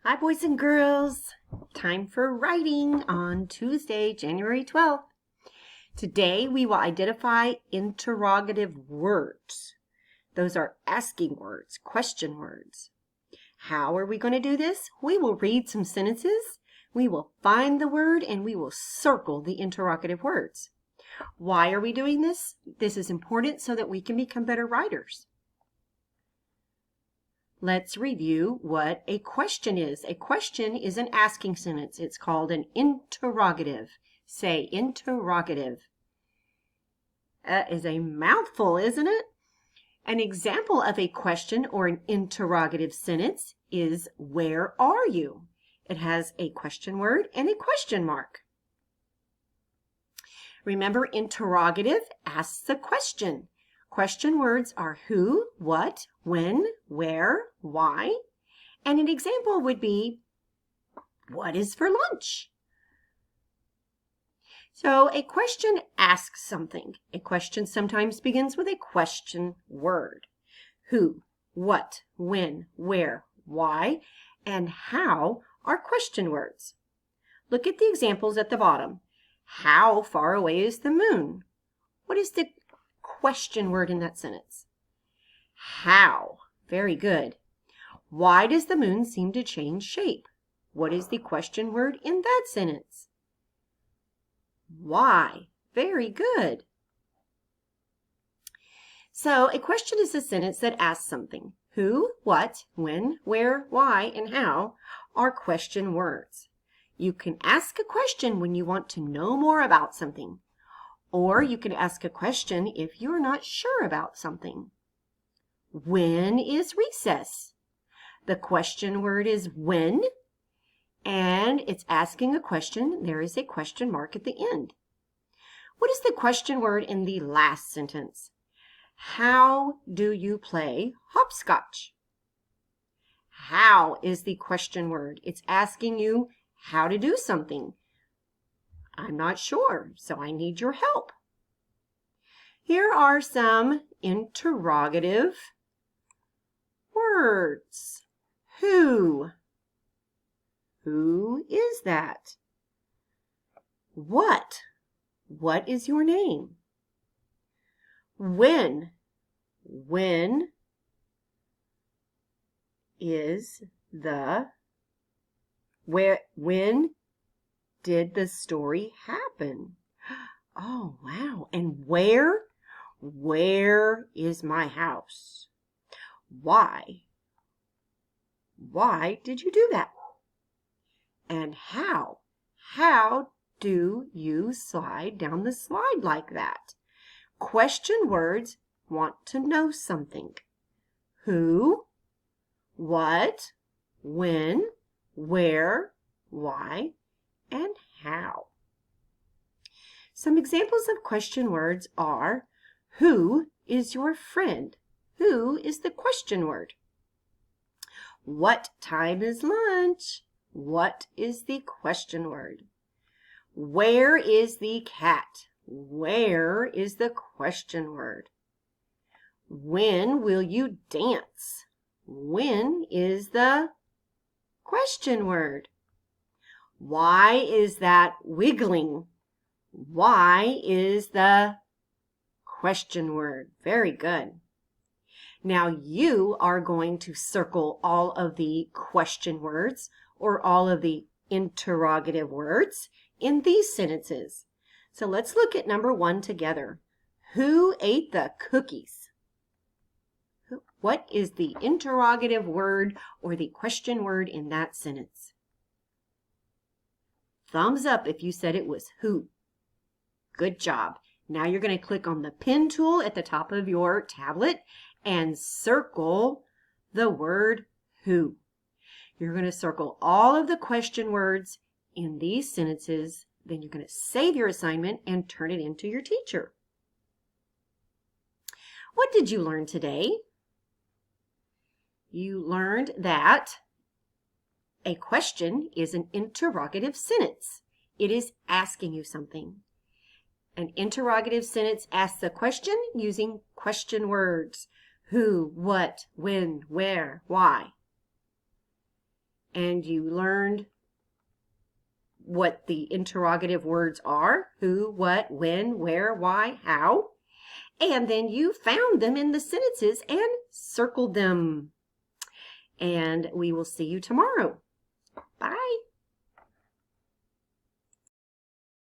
Hi, boys and girls. Time for writing on Tuesday, January 12th. Today, we will identify interrogative words. Those are asking words, question words. How are we going to do this? We will read some sentences, we will find the word, and we will circle the interrogative words. Why are we doing this? This is important so that we can become better writers. Let's review what a question is. A question is an asking sentence. It's called an interrogative. Say interrogative. Is a mouthful, isn't it? An example of a question or an interrogative sentence is, where are you? It has a question word and a question mark. Remember, interrogative asks a question. Question words are who, what, when, where, why. And an example would be, what is for lunch? So a question asks something. A question sometimes begins with a question word. Who, what, when, where, why, and how are question words. Look at the examples at the bottom. How far away is the moon? What is the question word in that sentence? How. Very good. Why does the moon seem to change shape? What is the question word in that sentence? Why. Very good. So a question is a sentence that asks something. Who, what, when, where, why, and how are question words. You can ask a question when you want to know more about something. Or you can ask a question if you're not sure about something. When is recess? The question word is when, and it's asking a question. There is a question mark at the end. What is the question word in the last sentence? How do you play hopscotch? How is the question word. It's asking you how to do something. I'm not sure, so I need your help. Here are some interrogative words. Who? Who is that? What? What is your name? When? When is the... When did the story happen? Oh, wow. And where? Where is my house? Why? Why did you do that? And how? How do you slide down the slide like that? Question words want to know something. Who? What? When? Where? Why? And how. Some examples of question words are, who is your friend? Who is the question word? What time is lunch? What is the question word? Where is the cat? Where is the question word? When will you dance? When is the question word? Why is that wiggling? Why is the question word? Very good. Now you are going to circle all of the question words or all of the interrogative words in these sentences. So let's look at number 1 together. Who ate the cookies? What is the interrogative word or the question word in that sentence? Thumbs up if you said it was who. Good job. Now you're going to click on the pen tool at the top of your tablet and circle the word who. You're going to circle all of the question words in these sentences. Then you're going to save your assignment and turn it into your teacher. What did you learn today? You learned that a question is an interrogative sentence. It is asking you something. An interrogative sentence asks a question using question words. Who, what, when, where, why. and you learned what the interrogative words are: who, what, when, where, why, how. And then you found them in the sentences and circled them. And we will see you tomorrow. Bye.